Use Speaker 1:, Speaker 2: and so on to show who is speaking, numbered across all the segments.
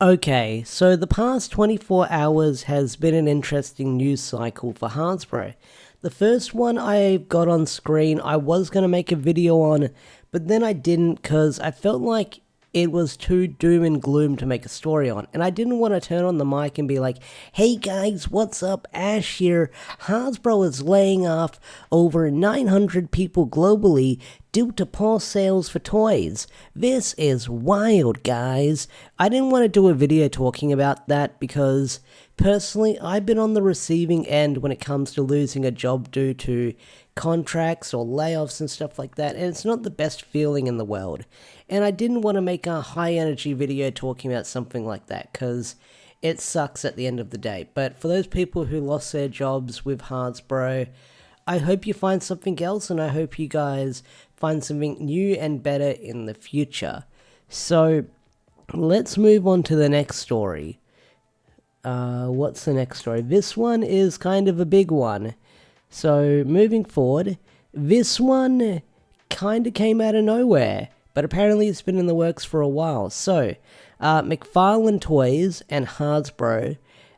Speaker 1: Okay, so the past 24 hours has been an interesting news cycle for Hasbro. The first one I got on screen, I was going to make a video on, but then I didn't because I felt like it was too doom and gloom to make a story on. And I didn't want to turn on the mic and be like, hey guys, what's up? Ash here. Hasbro is laying off over 900 people globally due to poor sales for toys. This is wild, guys. I didn't want to do a video talking about that because personally, I've been on the receiving end when it comes to losing a job due to contracts or layoffs and stuff like that, and it's not the best feeling in the world. And I didn't want to make a high energy video talking about something like that because it sucks at the end of the day. But for those people who lost their jobs with Hasbro, I hope you find something else, and I hope you guys find something new and better in the future. So let's move on to the next story. What's the next story? This one is kind of a big one. So moving forward, this one kind of came out of nowhere, but apparently it's been in the works for a while. So McFarlane Toys and Hasbro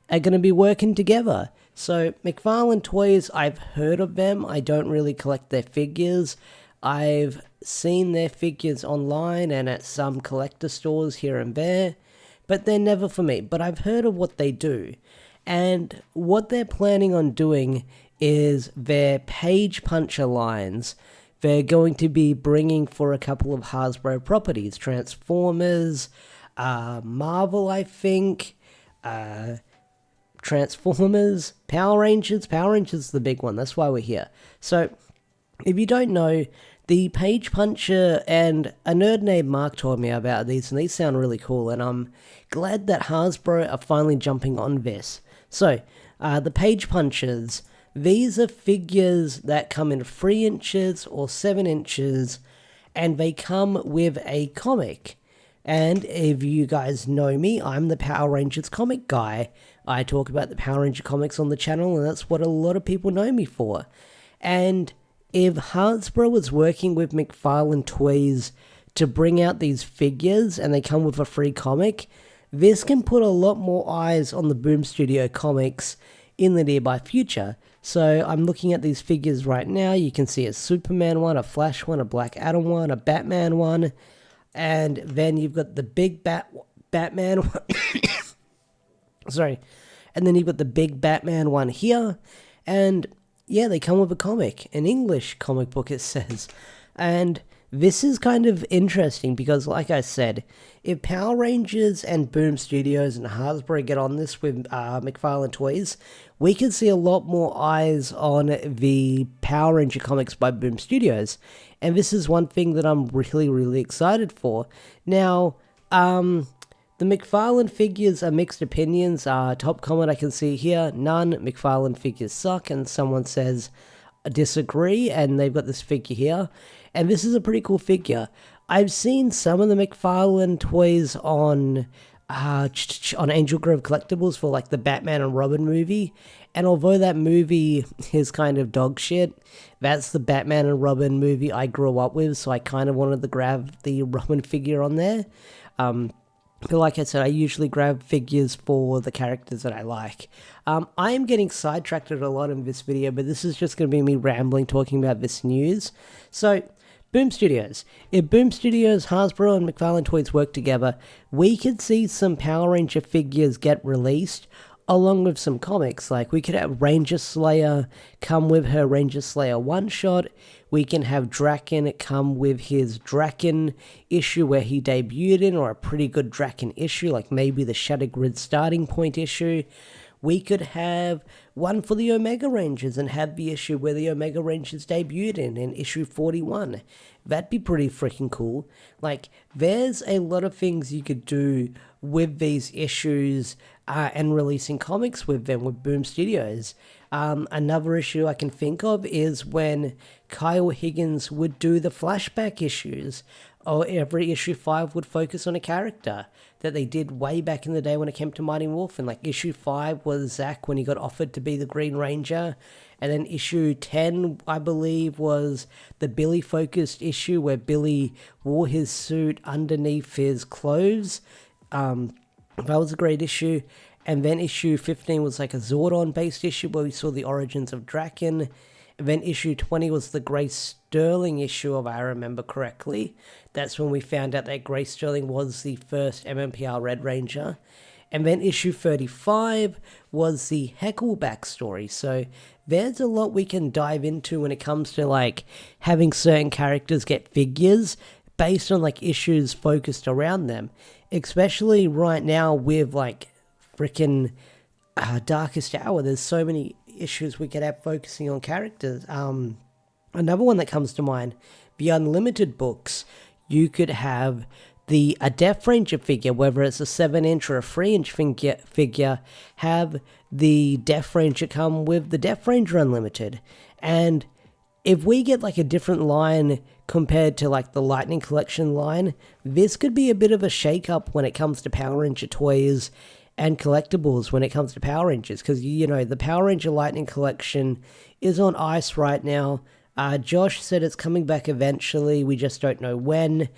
Speaker 1: are going to be working together. So McFarlane Toys, I've heard of them. I don't really collect their figures. I've seen their figures online and at some collector stores here and there, but they're never for me. But I've heard of what they do. And what they're planning on doing is their page puncher lines. They're going to be bringing for a couple of Hasbro properties. Transformers, Marvel, I think, Transformers, Power Rangers. Power Rangers is the big one. That's why we're here. So, if you don't know, the page puncher and a nerd named Mark told me about these, and these sound really cool, and I'm glad that Hasbro are finally jumping on this. So, the page punchers, these are figures that come in 3 inches or 7 inches, and they come with a comic. And if you guys know me, I'm the Power Rangers comic guy. I talk about the Power Ranger comics on the channel, and that's what a lot of people know me for. And if Hasbro was working with McFarlane Toys to bring out these figures and they come with a free comic, this can put a lot more eyes on the Boom Studio comics in the nearby future. So I'm looking at these figures right now. You can see a Superman one, a Flash one, a Black Adam one, a Batman one, and then you've got the big Batman one. Sorry. And then you've got the big Batman one here, and yeah, they come with a comic, an English comic book, it says. And this is kind of interesting because, like I said, if Power Rangers and Boom Studios and Hasbro get on this with McFarlane Toys, we could see a lot more eyes on the Power Ranger comics by Boom Studios. And this is one thing that I'm really, really excited for. Now, the McFarlane figures are mixed opinions. Top comment I can see here, none. McFarlane figures suck, and someone says disagree, and they've got this figure here. And this is a pretty cool figure. I've seen some of the McFarlane toys on Angel Grove Collectibles for like the Batman and Robin movie. And although that movie is kind of dog shit, that's the Batman and Robin movie I grew up with, so I kind of wanted to grab the Robin figure on there. But like I said, I usually grab figures for the characters that I like. I am getting sidetracked a lot in this video, but this is just going to be me rambling talking about this news. So, Boom Studios. If Boom Studios, Hasbro, and McFarlane Toys work together, we could see some Power Ranger figures get released, along with some comics. Like, we could have Ranger Slayer come with her Ranger Slayer one-shot. We can have Draken come with his Draken issue where he debuted in, or a pretty good Draken issue, like maybe the Shattered Grid starting point issue. We could have one for the Omega Rangers and have the issue where the Omega Rangers debuted in issue 41. That'd be pretty freaking cool. Like, there's a lot of things you could do with these issues and releasing comics with them with Boom Studios. Another issue I can think of is when Kyle Higgins would do the flashback issues, or every issue 5 would focus on a character that they did way back in the day when it came to Mighty Morphin. Like issue 5 was Zach when he got offered to be the Green Ranger, and then issue 10, I believe, was the Billy focused issue where Billy wore his suit underneath his clothes. That was a great issue. And then issue 15 was like a Zordon based issue where we saw the origins of Draken. And then issue 20 was the Grace Sterling issue, if I remember correctly. That's when we found out that Grace Sterling was the first MMPR Red Ranger. And then issue 35 was the Heckle backstory. So there's a lot we can dive into when it comes to like having certain characters get figures based on like issues focused around them. Especially right now with like freaking Darkest Hour. There's so many issues we could have focusing on characters. Another one that comes to mind, the Unlimited books. You could have a Death Ranger figure, whether it's a 7-inch or a 3-inch figure, have the Death Ranger come with the Death Ranger Unlimited. And if we get like a different line compared to like the Lightning Collection line, this could be a bit of a shake-up when it comes to Power Ranger toys and collectibles when it comes to Power Rangers, because you know the Power Ranger Lightning Collection is on ice right now. Josh said it's coming back eventually, we just don't know when.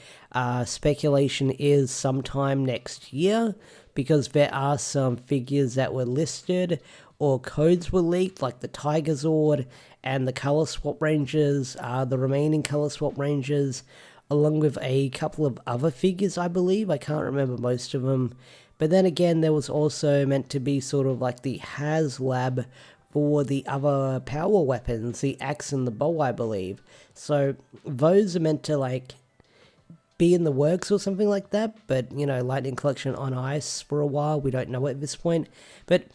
Speaker 1: Speculation is sometime next year, because there are some figures that were listed or codes were leaked, like the Tiger Zord and the Color Swap Rangers, the remaining Color Swap Rangers, along with a couple of other figures, I believe. I can't remember most of them. But then again, there was also meant to be sort of like the HasLab for the other power weapons, the axe and the bow, I believe. So those are meant to like be in the works or something like that. But, you know, Lightning Collection on ice for a while. We don't know at this point. But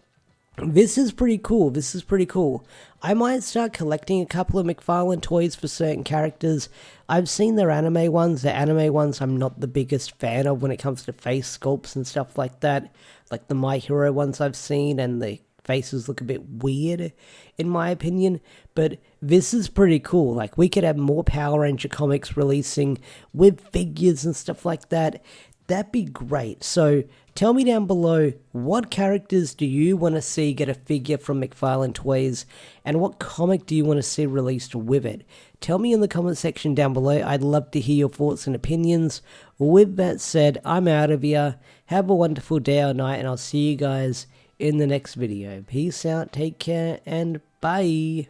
Speaker 1: this is pretty cool. This is pretty cool. I might start collecting a couple of McFarlane toys for certain characters. I've seen their anime ones. The anime ones I'm not the biggest fan of when it comes to face sculpts and stuff like that. Like the My Hero ones I've seen, and the faces look a bit weird in my opinion. But this is pretty cool. Like we could have more Power Ranger comics releasing with figures and stuff like that. That'd be great. So tell me down below, what characters do you want to see get a figure from McFarlane Toys, and what comic do you want to see released with it? Tell me in the comment section down below. I'd love to hear your thoughts and opinions. With that said, I'm out of here. Have a wonderful day or night, and I'll see you guys in the next video. Peace out, take care, and bye.